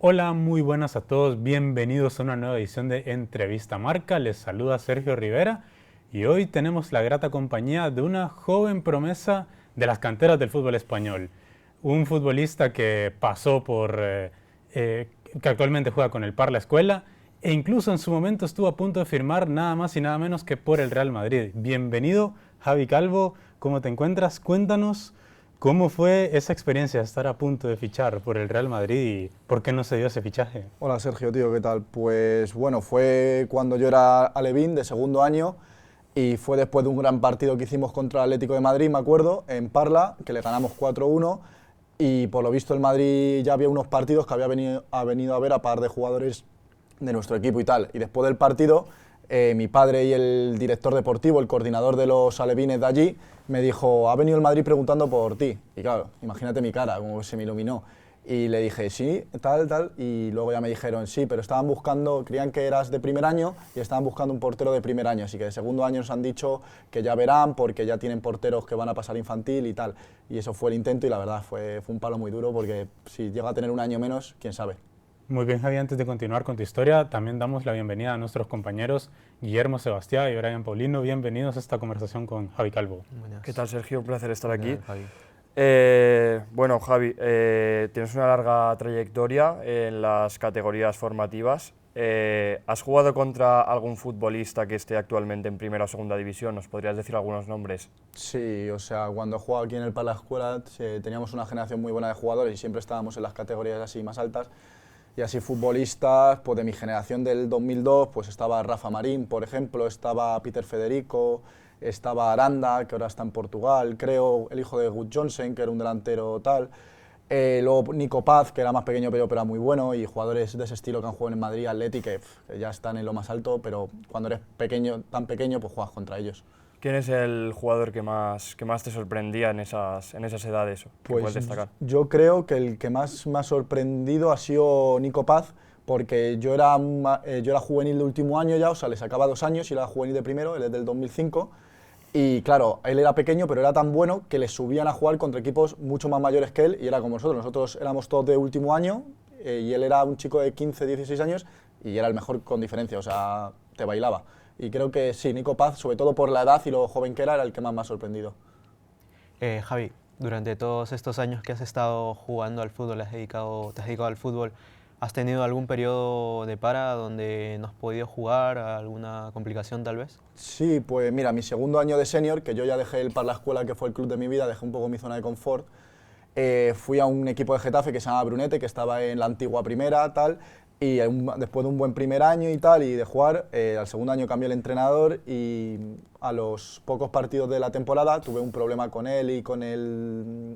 Hola, muy buenas a todos, bienvenidos a una nueva edición de Entrevista Marca. Les saluda Sergio Rivera y hoy tenemos la grata compañía de una joven promesa de las canteras del fútbol español. Un futbolista que pasó que actualmente juega con el Parla Escuela e incluso en su momento estuvo a punto de firmar nada más y nada menos que por el Real Madrid. Bienvenido, Javi Calvo, ¿cómo te encuentras? Cuéntanos. ¿Cómo fue esa experiencia de estar a punto de fichar por el Real Madrid y por qué no se dio ese fichaje? Hola Sergio, tío, ¿qué tal? Pues bueno, fue cuando yo era alevín de segundo año y fue después de un gran partido que hicimos contra el Atlético de Madrid, me acuerdo, en Parla, que le ganamos 4-1 y por lo visto el Madrid ya había unos partidos que había venido a ver a par de jugadores de nuestro equipo y tal. Y después del partido, mi padre y el director deportivo, el coordinador de los alevines de allí, me dijo, ha venido el Madrid preguntando por ti. Y claro, imagínate mi cara, como se me iluminó. Y le dije, sí, tal, y luego ya me dijeron, sí, pero estaban buscando, creían que eras de primer año y estaban buscando un portero de primer año, así que de segundo año nos han dicho que ya verán porque ya tienen porteros que van a pasar infantil y tal. Y eso fue el intento y la verdad fue un palo muy duro porque si llega a tener un año menos, quién sabe. Muy bien, Javi, antes de continuar con tu historia, también damos la bienvenida a nuestros compañeros Guillermo Sebastián y Brian Paulino. Bienvenidos a esta conversación con Javi Calvo. Buenas. ¿Qué tal, Sergio? Un placer estar aquí. Javi. Bueno, Javi, tienes una larga trayectoria en las categorías formativas. ¿Has jugado contra algún futbolista que esté actualmente en primera o segunda división? ¿Nos podrías decir algunos nombres? Sí, o sea, cuando he jugado aquí en el Parla Escuela teníamos una generación muy buena de jugadores y siempre estábamos en las categorías así más altas. Y así futbolistas, pues de mi generación del 2002, pues estaba Rafa Marín, por ejemplo, estaba Peter Federico, estaba Aranda, que ahora está en Portugal, creo, el hijo de Good Johnson, que era un delantero tal. Luego Nico Paz, que era más pequeño pero era muy bueno, y jugadores de ese estilo que han jugado en Madrid, Atleti, que ya están en lo más alto, pero cuando eres pequeño, tan pequeño, pues juegas contra ellos. ¿Quién es el jugador que más te sorprendía en esas edades? Que puedes Pues destacar. yo creo que el que más me ha sorprendido ha sido Nico Paz, porque yo era juvenil de último año ya, o sea, le sacaba 2 años y era juvenil de primero, él es del 2005, y claro, él era pequeño, pero era tan bueno que le subían a jugar contra equipos mucho más mayores que él, y era como nosotros éramos todos de último año, y él era un chico de 15, 16 años, y era el mejor con diferencia, o sea, te bailaba. Y creo que sí, Nico Paz, sobre todo por la edad y lo joven que era el que más me ha sorprendido. Javi, durante todos estos años que has estado jugando al fútbol, te has dedicado al fútbol, ¿has tenido algún periodo de para donde no has podido jugar, alguna complicación tal vez? Sí, pues mira, mi segundo año de senior, que yo ya dejé el Parla Escuela, que fue el club de mi vida, dejé un poco mi zona de confort, fui a un equipo de Getafe que se llama Brunete, que estaba en la antigua primera, tal, y después de un buen primer año y tal, y de jugar, al segundo año cambié el entrenador y a los pocos partidos de la temporada tuve un problema con él y con el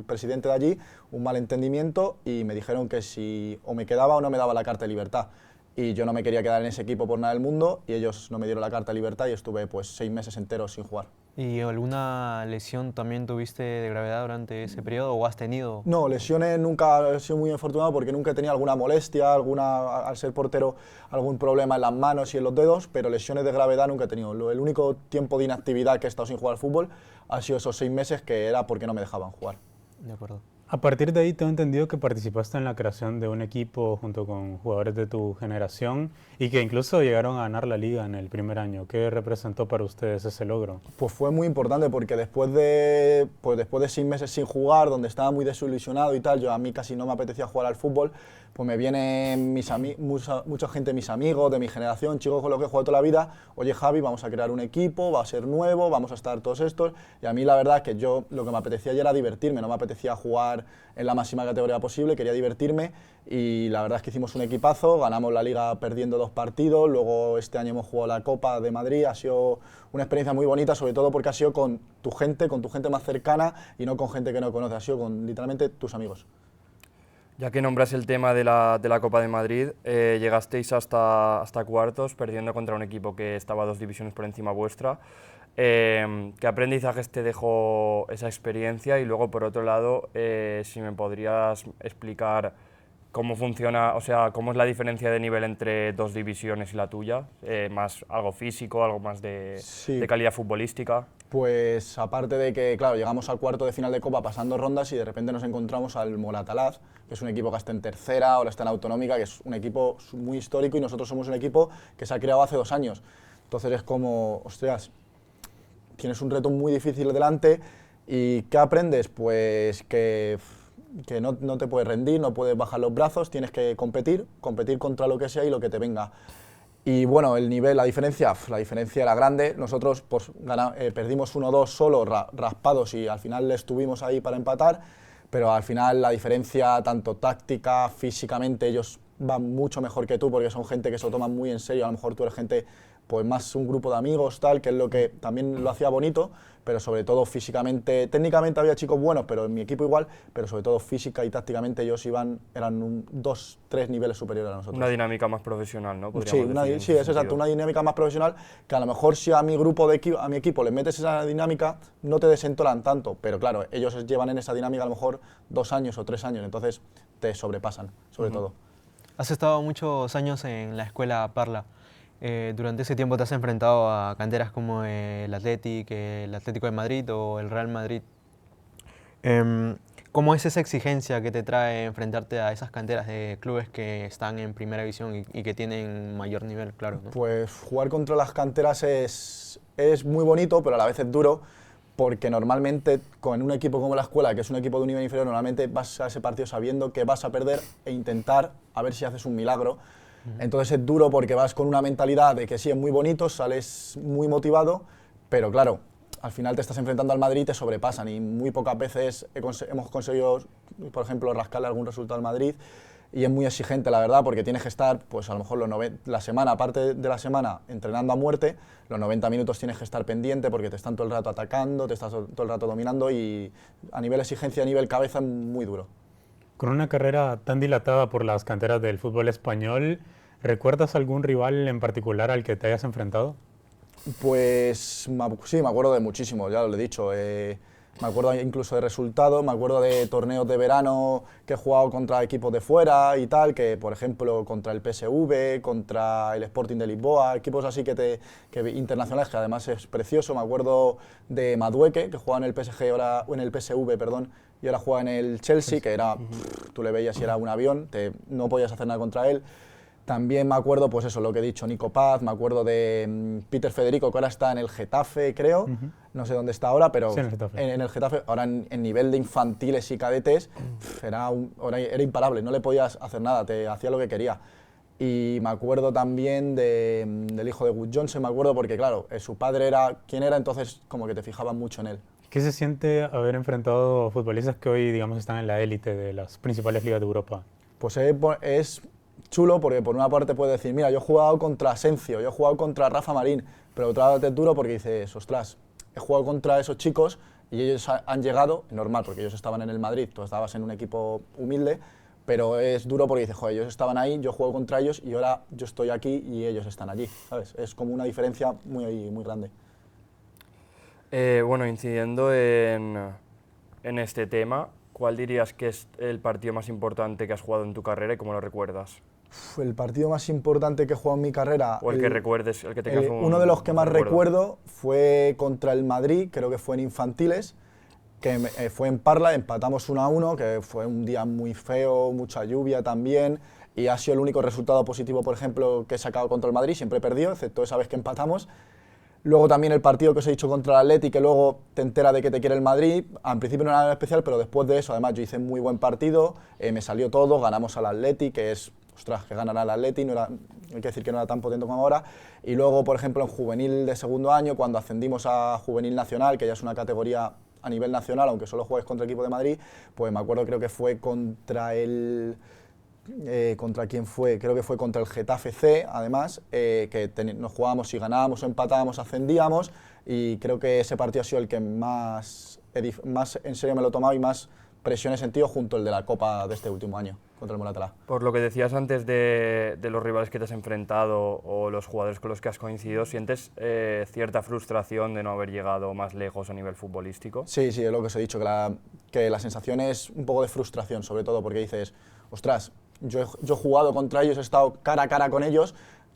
presidente de allí, un malentendimiento, y me dijeron que si o me quedaba o no me daba la carta de libertad. Y yo no me quería quedar en ese equipo por nada del mundo y ellos no me dieron la carta de libertad y estuve pues 6 meses enteros sin jugar. ¿Y alguna lesión también tuviste de gravedad durante ese periodo o has tenido? No, lesiones nunca he sido muy afortunado porque nunca he tenido alguna molestia, al ser portero, algún problema en las manos y en los dedos, pero lesiones de gravedad nunca he tenido. El único tiempo de inactividad que he estado sin jugar al fútbol ha sido esos 6 meses que era porque no me dejaban jugar. De acuerdo. A partir de ahí tengo entendido que participaste en la creación de un equipo junto con jugadores de tu generación y que incluso llegaron a ganar la liga en el primer año. ¿Qué representó para ustedes ese logro? Pues fue muy importante porque después de 6 meses sin jugar, donde estaba muy desilusionado y tal, a mí casi no me apetecía jugar al fútbol, pues me vienen mucha gente, mis amigos de mi generación, chicos con los que he jugado toda la vida, oye Javi, vamos a crear un equipo, va a ser nuevo, vamos a estar todos estos, y a mí la verdad es que yo lo que me apetecía ya era divertirme, no me apetecía jugar en la máxima categoría posible, quería divertirme y la verdad es que hicimos un equipazo, ganamos la liga perdiendo 2 partidos, luego este año hemos jugado la Copa de Madrid, ha sido una experiencia muy bonita, sobre todo porque ha sido con tu gente más cercana y no con gente que no conoces, ha sido con literalmente tus amigos. Ya que nombras el tema de la Copa de Madrid, llegasteis hasta cuartos, perdiendo contra un equipo que estaba 2 divisiones por encima vuestra. ¿Qué aprendizajes te dejó esa experiencia? Y luego, por otro lado, si me podrías explicar cómo funciona, o sea, cómo es la diferencia de nivel entre 2 divisiones y la tuya, más algo físico, algo más de Sí. calidad futbolística. Pues aparte de que, claro, llegamos al cuarto de final de Copa pasando rondas y de repente nos encontramos al Moratalaz, que es un equipo que está en tercera, ahora está en autonómica, que es un equipo muy histórico y nosotros somos un equipo que se ha creado hace 2 años. Entonces es como, ostras, tienes un reto muy difícil delante y ¿qué aprendes? Pues que no te puedes rendir, no puedes bajar los brazos, tienes que competir contra lo que sea y lo que te venga. Y bueno, el nivel, la diferencia era grande. Nosotros pues, perdimos 1-2 solo, raspados, y al final estuvimos ahí para empatar, pero al final la diferencia, tanto táctica, físicamente, ellos van mucho mejor que tú porque son gente que se lo toman muy en serio. A lo mejor tú eres gente, pues más un grupo de amigos, tal, que es lo que también lo hacía bonito, pero sobre todo físicamente, técnicamente había chicos buenos, pero en mi equipo igual, pero sobre todo física y tácticamente ellos eran 2-3 niveles superiores a nosotros. Una dinámica más profesional, ¿no? Sí, es exacto, una dinámica más profesional, que a lo mejor si a mi grupo a mi equipo le metes esa dinámica, no te desentonan tanto, pero claro, ellos llevan en esa dinámica a lo mejor 2 años o 3 años, entonces te sobrepasan, sobre todo. Has estado muchos años en la escuela Parla. Durante ese tiempo te has enfrentado a canteras como el Atlético de Madrid o el Real Madrid. ¿Cómo es esa exigencia que te trae enfrentarte a esas canteras de clubes que están en primera división y que tienen mayor nivel, claro, ¿no? Pues jugar contra las canteras es muy bonito, pero a la vez es duro, porque normalmente con un equipo como la escuela, que es un equipo de un nivel inferior, normalmente vas a ese partido sabiendo que vas a perder e intentar a ver si haces un milagro. Entonces es duro porque vas con una mentalidad de que sí, es muy bonito, sales muy motivado, pero claro, al final te estás enfrentando al Madrid y te sobrepasan, y muy pocas veces hemos conseguido, por ejemplo, rascarle algún resultado al Madrid, y es muy exigente, la verdad, porque tienes que estar, pues a lo mejor la semana, aparte de la semana, entrenando a muerte, los 90 minutos tienes que estar pendiente porque te están todo el rato atacando, te estás todo el rato dominando, y a nivel exigencia, a nivel cabeza, es muy duro. Con una carrera tan dilatada por las canteras del fútbol español, ¿recuerdas algún rival en particular al que te hayas enfrentado? Pues sí, me acuerdo de muchísimo, ya lo he dicho. Me acuerdo incluso de resultados, me acuerdo de torneos de verano que he jugado contra equipos de fuera y tal, que por ejemplo contra el PSV, contra el Sporting de Lisboa, equipos así internacionales, que además es precioso. Me acuerdo de Madueke, que jugaba en el PSG, en el PSV, perdón, y ahora juega en el Chelsea, que era, tú le veías y era un avión, no podías hacer nada contra él. También me acuerdo, pues eso, lo que he dicho, Nico Paz, me acuerdo de Peter Federico, que ahora está en el Getafe, creo, no sé dónde está ahora, pero sí, en el Getafe, ahora en nivel de infantiles y cadetes, era imparable, no le podías hacer nada, te hacía lo que quería. Y me acuerdo también del hijo de Wood Johnson, me acuerdo porque, claro, su padre era quien era, entonces como que te fijaban mucho en él. ¿Qué se siente haber enfrentado futbolistas que hoy, digamos, están en la élite de las principales ligas de Europa? Pues es chulo porque por una parte puedes decir, mira, yo he jugado contra Asencio, yo he jugado contra Rafa Marín, pero otra vez es duro porque dices, ostras, he jugado contra esos chicos y ellos han llegado, normal, porque ellos estaban en el Madrid, tú estabas en un equipo humilde, pero es duro porque dices, joder, ellos estaban ahí, yo juego contra ellos y ahora yo estoy aquí y ellos están allí, ¿sabes? Es como una diferencia muy grande. Bueno, incidiendo en este tema, ¿cuál dirías que es el partido más importante que has jugado en tu carrera y cómo lo recuerdas? El partido más importante que he jugado en mi carrera... O el que recuerdes, el que tengas uno de los que más recuerdo fue contra el Madrid, creo que fue en infantiles, que fue en Parla, empatamos 1-1, que fue un día muy feo, mucha lluvia también, y ha sido el único resultado positivo, por ejemplo, que he sacado contra el Madrid, siempre he perdido, excepto esa vez que empatamos. Luego también el partido que os he dicho contra el Atleti, que luego te entera de que te quiere el Madrid. Al principio no era nada especial, pero después de eso, además, yo hice muy buen partido, me salió todo, ganamos al Atleti, que es, ostras, que ganará el Atleti, hay que decir que no era tan potente como ahora. Y luego, por ejemplo, en juvenil de segundo año, cuando ascendimos a juvenil nacional, que ya es una categoría a nivel nacional, aunque solo juegues contra el equipo de Madrid, pues me acuerdo, creo que fue contra el... ¿contra quién fue? Creo que fue contra el Getafe C, además, que nos jugábamos y ganábamos o empatábamos, ascendíamos, y creo que ese partido ha sido el que más en serio me lo he tomado y más presión he sentido, junto al de la Copa de este último año, contra el Moratalá. Por lo que decías antes de los rivales que te has enfrentado o los jugadores con los que has coincidido, ¿sientes cierta frustración de no haber llegado más lejos a nivel futbolístico? Sí, es lo que os he dicho, que la sensación es un poco de frustración, sobre todo porque dices, ostras, yo he jugado contra ellos, he estado cara a cara con ellos,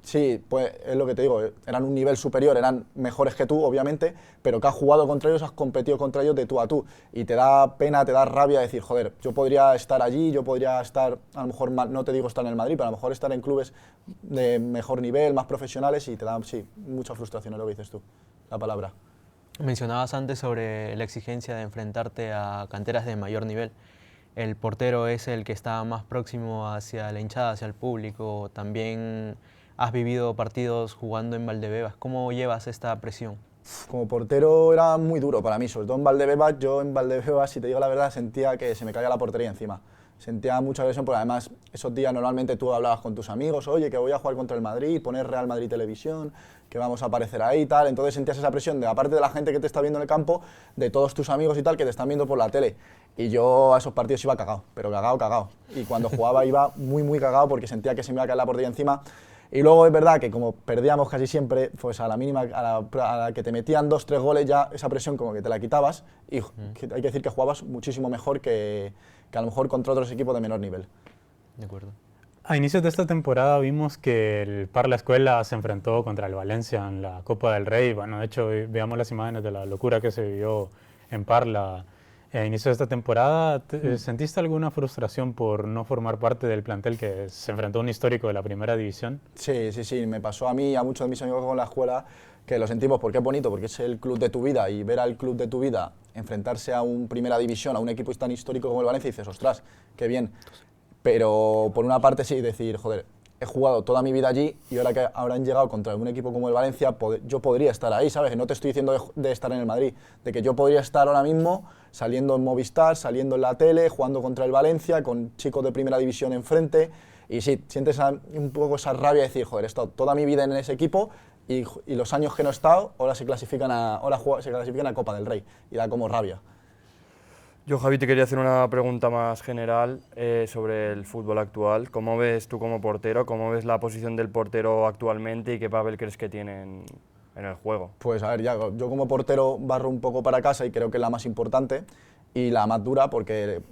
Sí, pues es lo que te digo, eran un nivel superior, eran mejores que tú, obviamente, pero que has jugado contra ellos, has competido contra ellos de tú a tú. Y te da pena, te da rabia decir, joder, yo podría estar allí, yo podría estar, a lo mejor, no te digo estar en el Madrid, pero a lo mejor estar en clubes de mejor nivel, más profesionales, y te da, sí, mucha frustración, es lo que dices tú, la palabra. Mencionabas antes sobre la exigencia de enfrentarte a canteras de mayor nivel. El portero es el que está más próximo hacia la hinchada, hacia el público. También has vivido partidos jugando en Valdebebas. ¿Cómo llevas esta presión? Como portero era muy duro para mí, sobre todo en Valdebebas. Yo en Valdebebas, si te digo la verdad, sentía que se me caía la portería encima. Sentía mucha presión, porque además esos días normalmente tú hablabas con tus amigos, oye, que voy a jugar contra el Madrid, poner Real Madrid Televisión, que vamos a aparecer ahí y tal. Entonces sentías esa presión, de aparte de la gente que te está viendo en el campo, de todos tus amigos y tal, que te están viendo por la tele. Y yo a esos partidos iba cagado, pero cagado, cagado. Y cuando jugaba iba muy, muy cagado porque sentía que se me iba a caer la portería encima. Y luego es verdad que como perdíamos casi siempre, pues a la mínima, a la que te metían 2-3 goles, ya esa presión como que te la quitabas, y hay que decir que jugabas muchísimo mejor que a lo mejor contra otros equipos de menor nivel. De acuerdo. A inicios de esta temporada vimos que el Parla Escuela se enfrentó contra el Valencia en la Copa del Rey. Bueno, de hecho, veamos las imágenes de la locura que se vivió en Parla. A inicios de esta temporada, ¿sentiste alguna frustración por no formar parte del plantel que se enfrentó a un histórico de la primera división? Sí, sí, sí, me pasó a mí y a muchos de mis amigos con la escuela que lo sentimos porque es bonito, porque es el club de tu vida, y ver al club de tu vida enfrentarse a un primera división, a un equipo tan histórico como el Valencia, y dices, ostras, qué bien. Pero por una parte sí, decir, joder, he jugado toda mi vida allí y ahora que habrán llegado contra un equipo como el Valencia, yo podría estar ahí, ¿sabes? No te estoy diciendo de estar en el Madrid, de que yo podría estar ahora mismo saliendo en Movistar, saliendo en la tele, jugando contra el Valencia, con chicos de primera división enfrente. Y sí, sientes un poco esa rabia de decir, joder, he estado toda mi vida en ese equipo y los años que no he estado, ahora se clasifican a Copa del Rey, y da como rabia. Yo, Javi, te quería hacer una pregunta más general sobre el fútbol actual. ¿Cómo ves tú como portero? ¿Cómo ves la posición del portero actualmente y qué papel crees que tiene en el juego? Pues a ver, yo como portero barro un poco para casa y creo que es la más importante y la más dura, porque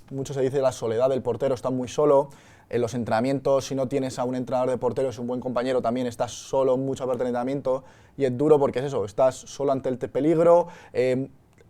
mucho se dice la soledad del portero, está muy solo. En los entrenamientos, si no tienes a un entrenador de portero, es un buen compañero, también estás solo en mucha parte del entrenamiento, y es duro porque es eso, estás solo ante el peligro.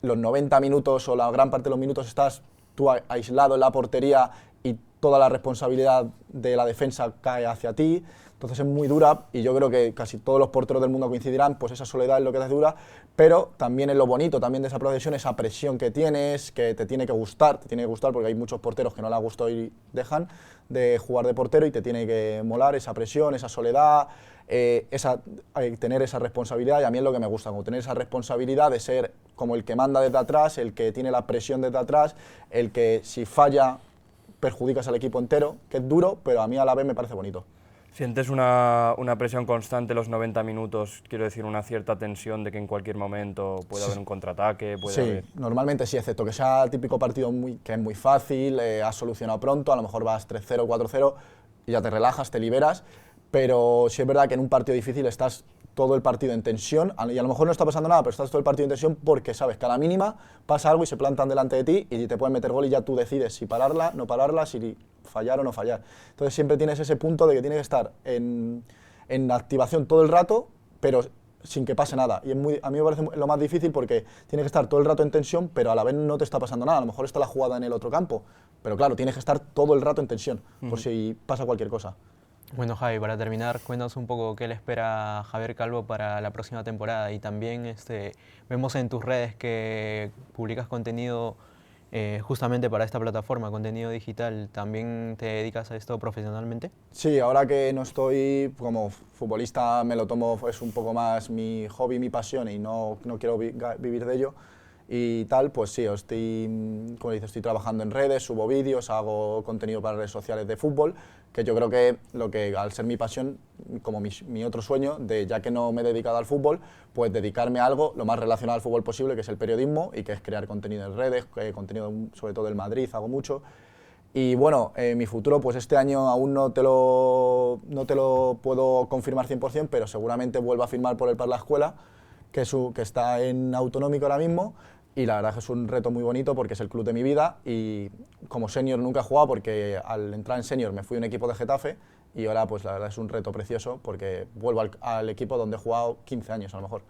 Los 90 minutos o la gran parte de los minutos estás tú aislado en la portería y toda la responsabilidad de la defensa cae hacia ti. Entonces es muy dura, y yo creo que casi todos los porteros del mundo coincidirán, pues esa soledad es lo que te hace dura, pero también es lo bonito también de esa profesión, esa presión que tienes, que te tiene que gustar porque hay muchos porteros que no les gusta y dejan de jugar de portero, y te tiene que molar esa presión, esa soledad, tener esa responsabilidad. Y a mí es lo que me gusta, como tener esa responsabilidad de ser como el que manda desde atrás, el que tiene la presión desde atrás, el que si falla perjudicas al equipo entero, que es duro, pero a mí a la vez me parece bonito. ¿Sientes una presión constante los 90 minutos? Quiero decir, una cierta tensión de que en cualquier momento puede haber un contraataque. Sí, normalmente sí, excepto que sea el típico partido que es muy fácil, has solucionado pronto, a lo mejor vas 3-0, 4-0 y ya te relajas, te liberas. Pero sí es verdad que en un partido difícil estás todo el partido en tensión, y a lo mejor no está pasando nada, pero estás todo el partido en tensión porque sabes que a la mínima pasa algo y se plantan delante de ti y te pueden meter gol, y ya tú decides si pararla, no pararla, si fallar o no fallar. Entonces siempre tienes ese punto de que tienes que estar en activación todo el rato, pero sin que pase nada. Y a mí me parece lo más difícil porque tienes que estar todo el rato en tensión, pero a la vez no te está pasando nada. A lo mejor está la jugada en el otro campo, pero claro, tienes que estar todo el rato en tensión, por si pasa cualquier cosa. Bueno, Javi, para terminar, cuéntanos un poco qué le espera a Javier Calvo para la próxima temporada, y también vemos en tus redes que publicas contenido justamente para esta plataforma, contenido digital. ¿También te dedicas a esto profesionalmente? Sí, ahora que no estoy como futbolista, me lo tomo, es un poco más mi hobby, mi pasión, y no quiero vivir de ello y tal. Pues sí, como dices, estoy trabajando en redes, subo vídeos, hago contenido para redes sociales de fútbol, que yo creo que al ser mi pasión, como mi otro sueño, ya que no me he dedicado al fútbol, pues dedicarme a algo lo más relacionado al fútbol posible, que es el periodismo, y que es crear contenido en redes, contenido sobre todo del Madrid, hago mucho. Y bueno, mi futuro, pues este año aún no te lo puedo confirmar 100%, pero seguramente vuelva a firmar por el Parla Escuela, que está en autonómico ahora mismo. Y la verdad es que es un reto muy bonito porque es el club de mi vida, y como senior nunca he jugado porque al entrar en senior me fui a un equipo de Getafe y ahora pues la verdad es un reto precioso porque vuelvo al equipo donde he jugado 15 años a lo mejor.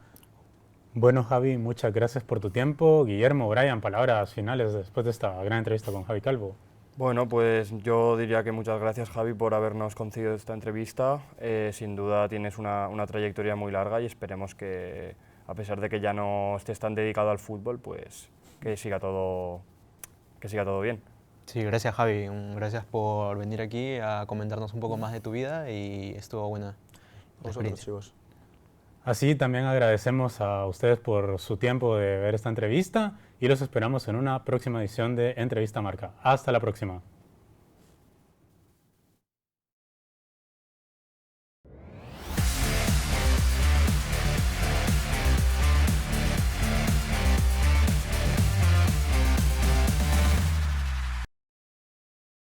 Bueno, Javi, muchas gracias por tu tiempo. Guillermo, Brian, palabras finales después de esta gran entrevista con Javi Calvo. Bueno, pues yo diría que muchas gracias, Javi, por habernos concedido esta entrevista. Sin duda tienes una trayectoria muy larga y esperemos que, a pesar de que ya no estés tan dedicado al fútbol, pues que siga todo bien. Sí, gracias Javi, gracias por venir aquí a comentarnos un poco más de tu vida y estuvo buena la Vosotros, experiencia. chicos. Así también agradecemos a ustedes por su tiempo de ver esta entrevista y los esperamos en una próxima edición de Entrevista Marca. Hasta la próxima.